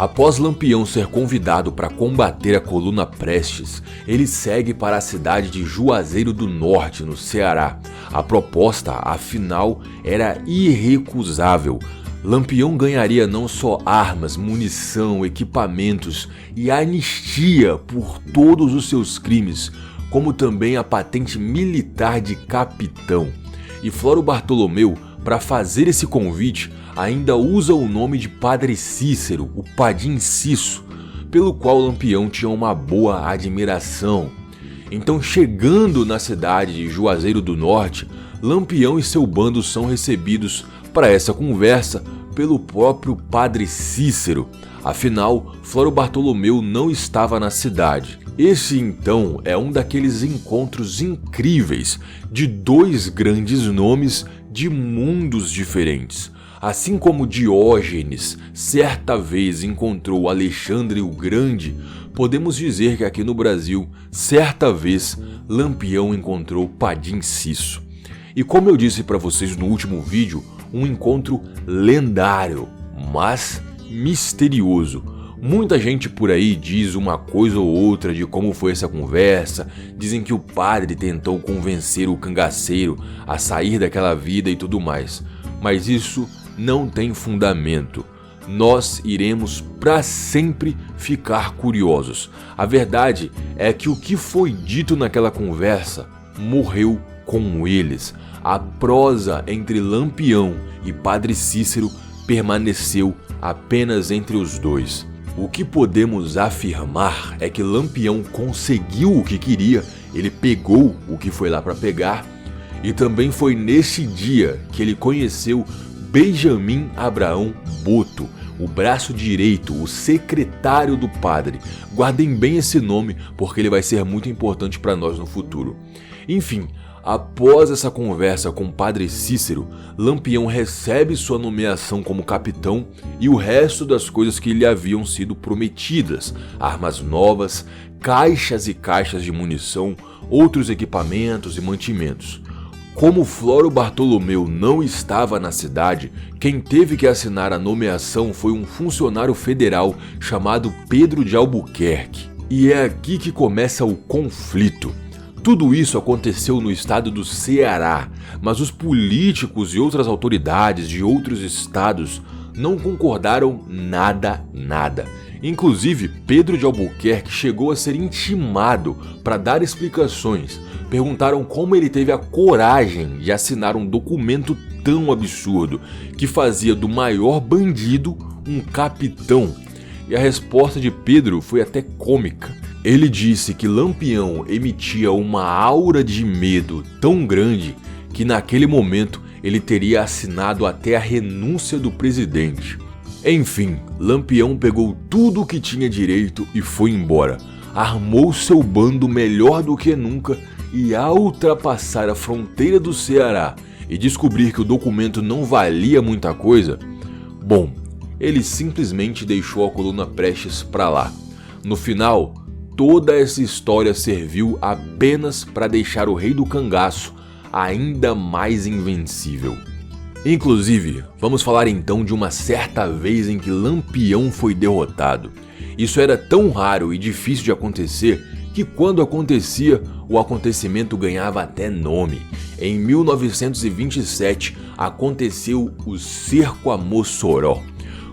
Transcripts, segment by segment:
Após Lampião ser convidado para combater a coluna Prestes, ele segue para a cidade de Juazeiro do Norte, no Ceará. A proposta, afinal, era irrecusável. Lampião ganharia não só armas, munição, equipamentos e anistia por todos os seus crimes, como também a patente militar de capitão. E Floro Bartolomeu, para fazer esse convite, ainda usa o nome de Padre Cícero, o Padim Cisso, pelo qual Lampião tinha uma boa admiração. Então, chegando na cidade de Juazeiro do Norte, Lampião e seu bando são recebidos para essa conversa pelo próprio Padre Cícero. Afinal, Floro Bartolomeu não estava na cidade. Esse então é um daqueles encontros incríveis de dois grandes nomes de mundos diferentes. Assim como Diógenes certa vez encontrou Alexandre o Grande, podemos dizer que aqui no Brasil, certa vez, Lampião encontrou Padim Cisso. E como eu disse para vocês no último vídeo, um encontro lendário, mas misterioso. Muita gente por aí diz uma coisa ou outra de como foi essa conversa, dizem que o padre tentou convencer o cangaceiro a sair daquela vida e tudo mais, mas isso não tem fundamento. Nós iremos para sempre ficar curiosos. A verdade é que o que foi dito naquela conversa morreu com eles. A prosa entre Lampião e Padre Cícero permaneceu apenas entre os dois. O que podemos afirmar é que Lampião conseguiu o que queria, ele pegou o que foi lá para pegar, e também foi nesse dia que ele conheceu Benjamin Abraão Boto, o braço direito, o secretário do padre. Guardem bem esse nome porque ele vai ser muito importante para nós no futuro. Enfim, após essa conversa com o Padre Cícero, Lampião recebe sua nomeação como capitão e o resto das coisas que lhe haviam sido prometidas: armas novas, caixas e caixas de munição, outros equipamentos e mantimentos. Como Floro Bartolomeu não estava na cidade, quem teve que assinar a nomeação foi um funcionário federal chamado Pedro de Albuquerque. E é aqui que começa o conflito. Tudo isso aconteceu no estado do Ceará, mas os políticos e outras autoridades de outros estados não concordaram nada. Inclusive, Pedro de Albuquerque chegou a ser intimado para dar explicações. Perguntaram como ele teve a coragem de assinar um documento tão absurdo, que fazia do maior bandido um capitão. E a resposta de Pedro foi até cômica. Ele disse que Lampião emitia uma aura de medo tão grande que naquele momento ele teria assinado até a renúncia do presidente. Enfim, Lampião pegou tudo o que tinha direito e foi embora. Armou seu bando melhor do que nunca e, ao ultrapassar a fronteira do Ceará e descobrir que o documento não valia muita coisa, bom, ele simplesmente deixou a coluna Prestes para lá. No final, toda essa história serviu apenas para deixar o rei do cangaço ainda mais invencível. Inclusive, vamos falar então de uma certa vez em que Lampião foi derrotado. Isso era tão raro e difícil de acontecer que, quando acontecia, o acontecimento ganhava até nome. Em 1927 aconteceu o Cerco a Mossoró.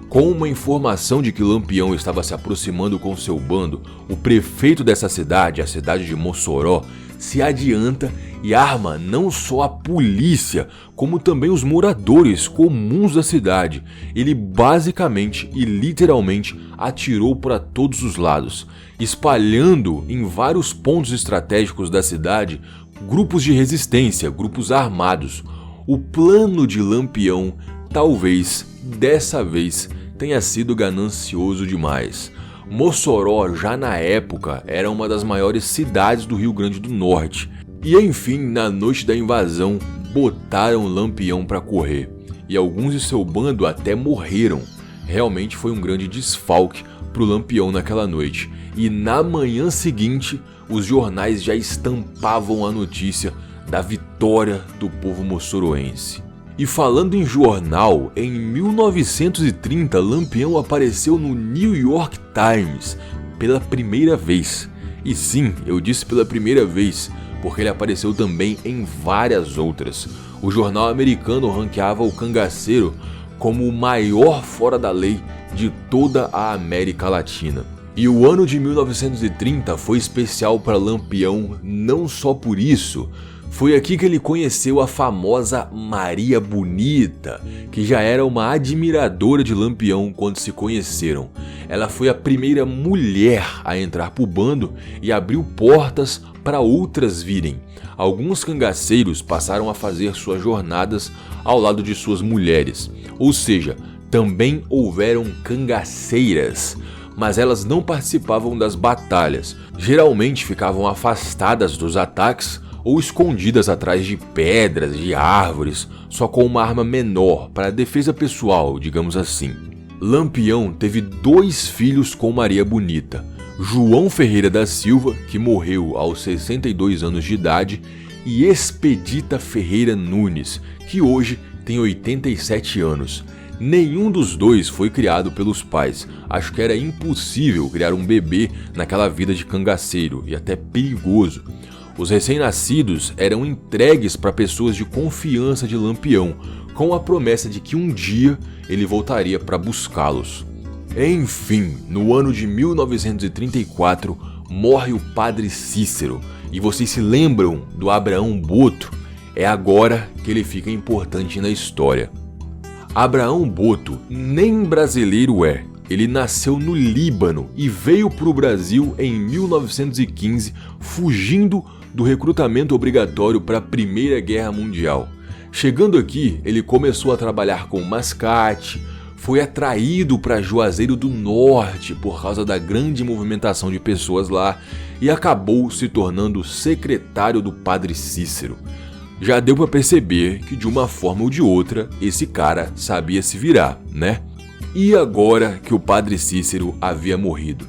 Com uma informação de que Lampião estava se aproximando com seu bando, o prefeito dessa cidade, a cidade de Mossoró, se adianta e arma não só a polícia, como também os moradores comuns da cidade. Ele basicamente e literalmente atirou para todos os lados, espalhando em vários pontos estratégicos da cidade grupos de resistência, grupos armados. O plano de Lampião, talvez, dessa vez, tenha sido ganancioso demais. Mossoró, já na época, era uma das maiores cidades do Rio Grande do Norte. E enfim, na noite da invasão, botaram Lampião para correr. E alguns de seu bando até morreram. Realmente foi um grande desfalque pro Lampião naquela noite. E na manhã seguinte, os jornais já estampavam a notícia da vitória do povo mossoroense. E falando em jornal, em 1930 Lampião apareceu no New York Times pela primeira vez. E sim, eu disse pela primeira vez, porque ele apareceu também em várias outras. O jornal americano ranqueava o cangaceiro como o maior fora da lei de toda a América Latina. E o ano de 1930 foi especial para Lampião não só por isso. Foi aqui que ele conheceu a famosa Maria Bonita, que já era uma admiradora de Lampião quando se conheceram. Ela foi a primeira mulher a entrar pro bando e abriu portas para outras virem. Alguns cangaceiros passaram a fazer suas jornadas ao lado de suas mulheres, ou seja, também houveram cangaceiras, mas elas não participavam das batalhas, geralmente ficavam afastadas dos ataques ou escondidas atrás de pedras, de árvores, só com uma arma menor para defesa pessoal, digamos assim. Lampião teve 2 filhos com Maria Bonita, João Ferreira da Silva, que morreu aos 62 anos de idade, e Expedita Ferreira Nunes, que hoje tem 87 anos. Nenhum dos dois foi criado pelos pais. Acho que era impossível criar um bebê naquela vida de cangaceiro e até perigoso. Os recém-nascidos eram entregues para pessoas de confiança de Lampião, com a promessa de que um dia ele voltaria para buscá-los. Enfim, no ano de 1934, morre o padre Cícero. E vocês se lembram do Abraão Boto? É agora que ele fica importante na história. Abraão Boto nem brasileiro é. Ele nasceu no Líbano e veio para o Brasil em 1915, fugindo do recrutamento obrigatório para a Primeira Guerra Mundial. Chegando aqui, ele começou a trabalhar com mascate, foi atraído para Juazeiro do Norte por causa da grande movimentação de pessoas lá e acabou se tornando secretário do padre Cícero. Já deu para perceber que de uma forma ou de outra esse cara sabia se virar, né? E agora que o padre Cícero havia morrido?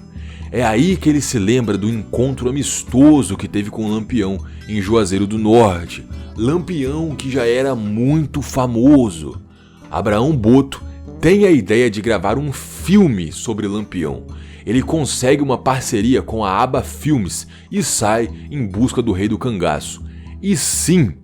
É aí que ele se lembra do encontro amistoso que teve com Lampião em Juazeiro do Norte. Lampião que já era muito famoso. Abraão Boto tem a ideia de gravar um filme sobre Lampião. Ele consegue uma parceria com a Aba Filmes e sai em busca do Rei do Cangaço. E sim,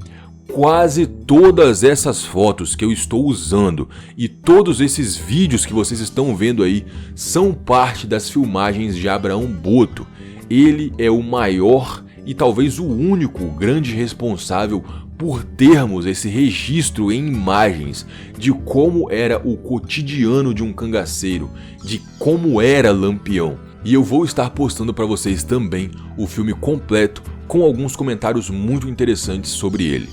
quase todas essas fotos que eu estou usando e todos esses vídeos que vocês estão vendo aí são parte das filmagens de Abraão Boto. Ele é o maior e talvez o único grande responsável por termos esse registro em imagens de como era o cotidiano de um cangaceiro, de como era Lampião. E eu vou estar postando para vocês também o filme completo com alguns comentários muito interessantes sobre ele.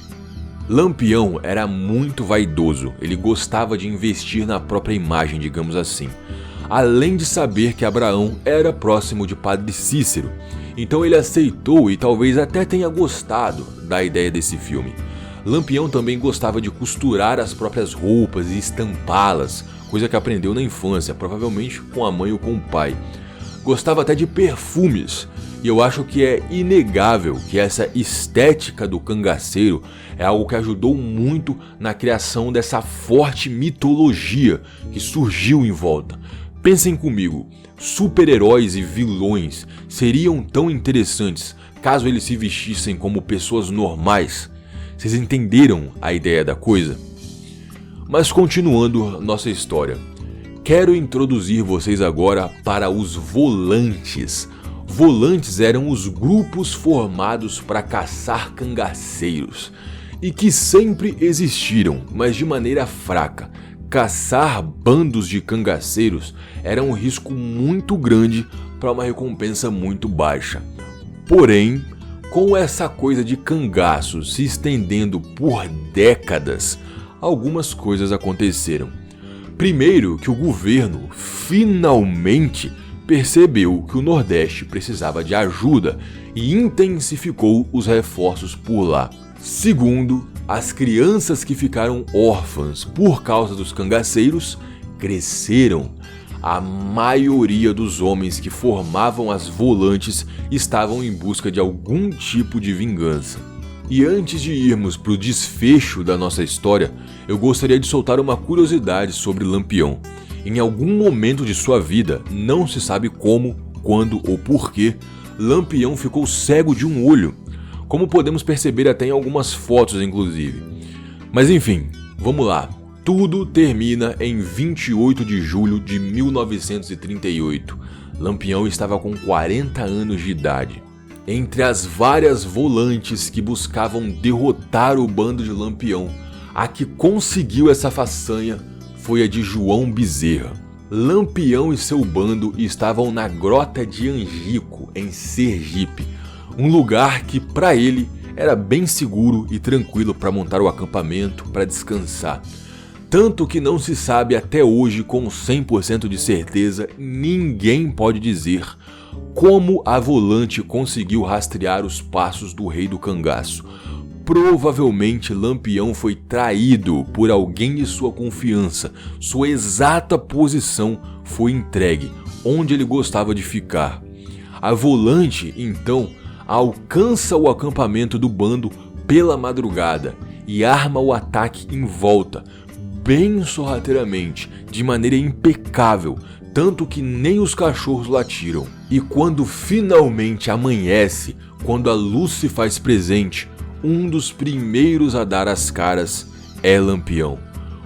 Lampião era muito vaidoso, ele gostava de investir na própria imagem, digamos assim. Além de saber que Abraão era próximo de Padre Cícero, então ele aceitou e talvez até tenha gostado da ideia desse filme. Lampião também gostava de costurar as próprias roupas e estampá-las, coisa que aprendeu na infância, provavelmente com a mãe ou com o pai. Gostava até de perfumes, e eu acho que é inegável que essa estética do cangaceiro é algo que ajudou muito na criação dessa forte mitologia que surgiu em volta. Pensem comigo, super-heróis e vilões seriam tão interessantes caso eles se vestissem como pessoas normais? Vocês entenderam a ideia da coisa? Mas continuando nossa história, quero introduzir vocês agora para os volantes. Volantes eram os grupos formados para caçar cangaceiros e que sempre existiram, mas de maneira fraca. Caçar bandos de cangaceiros era um risco muito grande para uma recompensa muito baixa. Porém, com essa coisa de cangaços se estendendo por décadas, algumas coisas aconteceram. Primeiro, que o governo finalmente percebeu que o Nordeste precisava de ajuda e intensificou os reforços por lá. Segundo, as crianças que ficaram órfãs por causa dos cangaceiros cresceram. A maioria dos homens que formavam as volantes estavam em busca de algum tipo de vingança. E antes de irmos para o desfecho da nossa história, eu gostaria de soltar uma curiosidade sobre Lampião. Em algum momento de sua vida, não se sabe como, quando ou porquê, Lampião ficou cego de um olho, como podemos perceber até em algumas fotos inclusive. Mas enfim, vamos lá. Tudo termina em 28 de julho de 1938. Lampião estava com 40 anos de idade. Entre as várias volantes que buscavam derrotar o bando de Lampião, a que conseguiu essa façanha foi a de João Bezerra. Lampião e seu bando estavam na Grota de Angico, em Sergipe, um lugar que para ele era bem seguro e tranquilo para montar o acampamento, para descansar. Tanto que não se sabe até hoje com 100% de certeza, ninguém pode dizer como a volante conseguiu rastrear os passos do rei do cangaço. Provavelmente Lampião foi traído por alguém de sua confiança. Sua exata posição foi entregue, onde ele gostava de ficar. A volante, então, alcança o acampamento do bando pela madrugada e arma o ataque em volta, bem sorrateiramente, de maneira impecável, tanto que nem os cachorros latiram. E quando finalmente amanhece, quando a luz se faz presente, um dos primeiros a dar as caras é Lampião.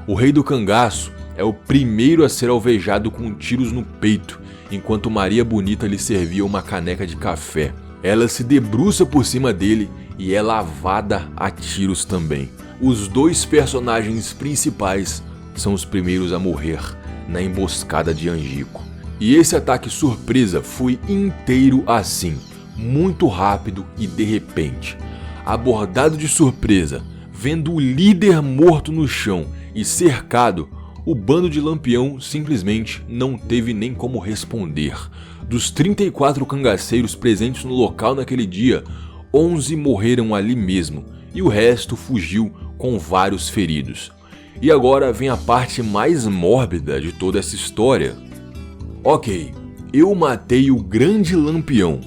O rei do cangaço é o primeiro a ser alvejado com tiros no peito, enquanto Maria Bonita lhe servia uma caneca de café. Ela se debruça por cima dele e é lavada a tiros também. Os dois personagens principais são os primeiros a morrer na emboscada de Angico. E esse ataque surpresa foi inteiro assim, muito rápido e de repente. Abordado de surpresa, vendo o líder morto no chão e cercado, o bando de Lampião simplesmente não teve nem como responder. Dos 34 cangaceiros presentes no local naquele dia, 11 morreram ali mesmo e o resto fugiu com vários feridos. E agora vem a parte mais mórbida de toda essa história. Ok, eu matei o grande Lampião.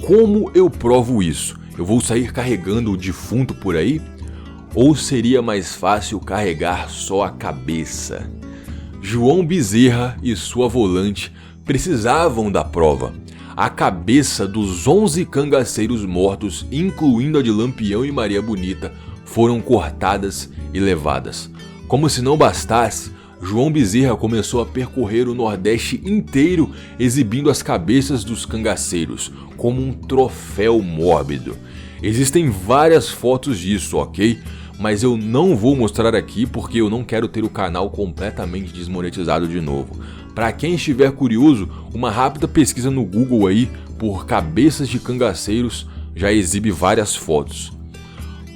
Como eu provo isso? Eu vou sair carregando o defunto por aí? Ou seria mais fácil carregar só a cabeça? João Bezerra e sua volante precisavam da prova. A cabeça dos 11 cangaceiros mortos, incluindo a de Lampião e Maria Bonita, foram cortadas e levadas. Como se não bastasse, João Bezerra começou a percorrer o Nordeste inteiro exibindo as cabeças dos cangaceiros, como um troféu mórbido. Existem várias fotos disso, ok? Mas eu não vou mostrar aqui porque eu não quero ter o canal completamente desmonetizado de novo. Para quem estiver curioso, uma rápida pesquisa no Google aí por cabeças de cangaceiros já exibe várias fotos.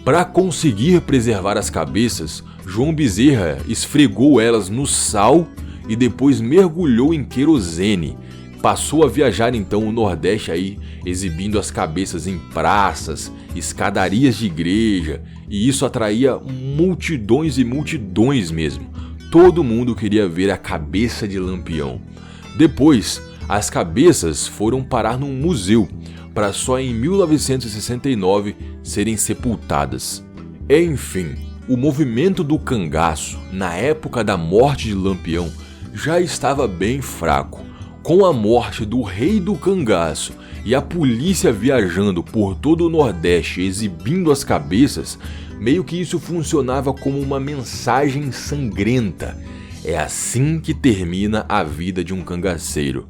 Para conseguir preservar as cabeças, João Bezerra esfregou elas no sal e depois mergulhou em querosene. Passou a viajar então o Nordeste aí, exibindo as cabeças em praças, escadarias de igreja, e isso atraía multidões e multidões mesmo. Todo mundo queria ver a cabeça de Lampião. Depois, as cabeças foram parar num museu, para só em 1969 serem sepultadas. Enfim, o movimento do cangaço, na época da morte de Lampião, já estava bem fraco. Com a morte do rei do cangaço e a polícia viajando por todo o Nordeste exibindo as cabeças, meio que isso funcionava como uma mensagem sangrenta. É assim que termina a vida de um cangaceiro.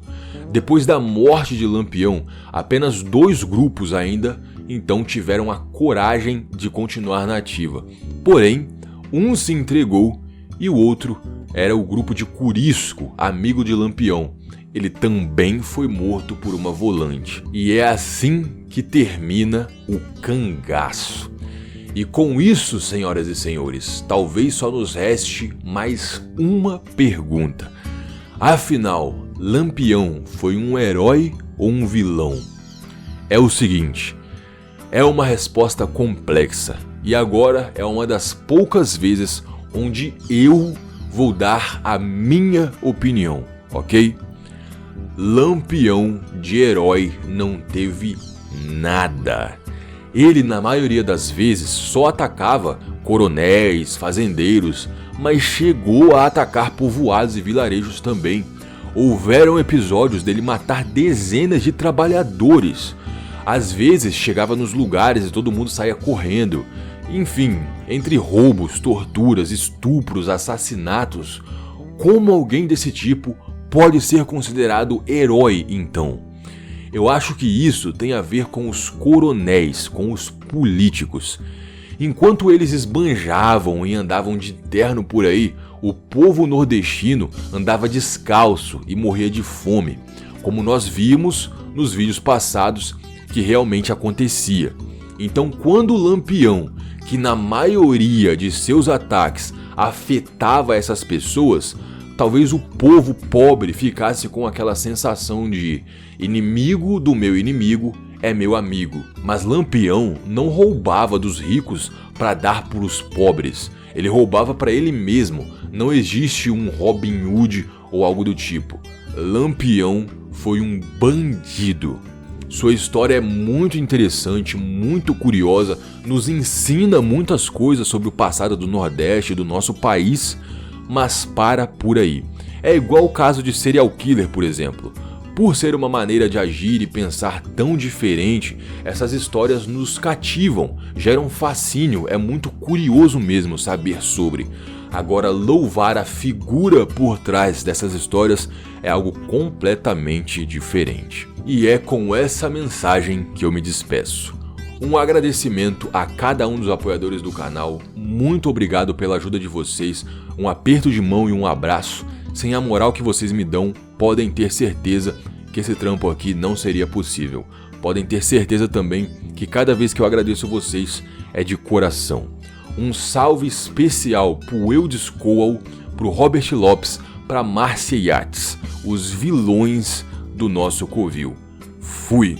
Depois da morte de Lampião, apenas 2 grupos ainda então tiveram a coragem de continuar na ativa. Porém, um se entregou e o outro era o grupo de Curisco, amigo de Lampião. Ele também foi morto por uma volante. E é assim que termina o cangaço. E com isso, senhoras e senhores, talvez só nos reste mais uma pergunta. Afinal, Lampião foi um herói ou um vilão? É o seguinte, é uma resposta complexa. E agora é uma das poucas vezes onde eu vou dar a minha opinião, ok? Lampião de herói não teve nada. Ele, na maioria das vezes, só atacava coronéis, fazendeiros, mas chegou a atacar povoados e vilarejos também. Houveram episódios dele matar dezenas de trabalhadores. Às vezes chegava nos lugares e todo mundo saía correndo. Enfim, entre roubos, torturas, estupros, assassinatos, como alguém desse tipo pode ser considerado herói então? Eu acho que isso tem a ver com os coronéis, com os políticos. Enquanto eles esbanjavam e andavam de terno por aí, o povo nordestino andava descalço e morria de fome, como nós vimos nos vídeos passados que realmente acontecia. Então, quando o Lampião, que na maioria de seus ataques afetava essas pessoas, talvez o povo pobre ficasse com aquela sensação de inimigo do meu inimigo é meu amigo. Mas Lampião não roubava dos ricos para dar para os pobres, ele roubava para ele mesmo. Não existe um Robin Hood ou algo do tipo. Lampião foi um bandido. Sua história é muito interessante, muito curiosa, nos ensina muitas coisas sobre o passado do Nordeste, do nosso país, mas para por aí. É igual o caso de serial killer, por exemplo. Por ser uma maneira de agir e pensar tão diferente, essas histórias nos cativam, geram fascínio, é muito curioso mesmo saber sobre. Agora, louvar a figura por trás dessas histórias é algo completamente diferente. E é com essa mensagem que eu me despeço. Um agradecimento a cada um dos apoiadores do canal, muito obrigado pela ajuda de vocês, um aperto de mão e um abraço. Sem a moral que vocês me dão, podem ter certeza que esse trampo aqui não seria possível. Podem ter certeza também que cada vez que eu agradeço vocês é de coração. Um salve especial pro Eudes Coal, pro Robert Lopes, pra Márcia Yates, os vilões do nosso covil. Fui!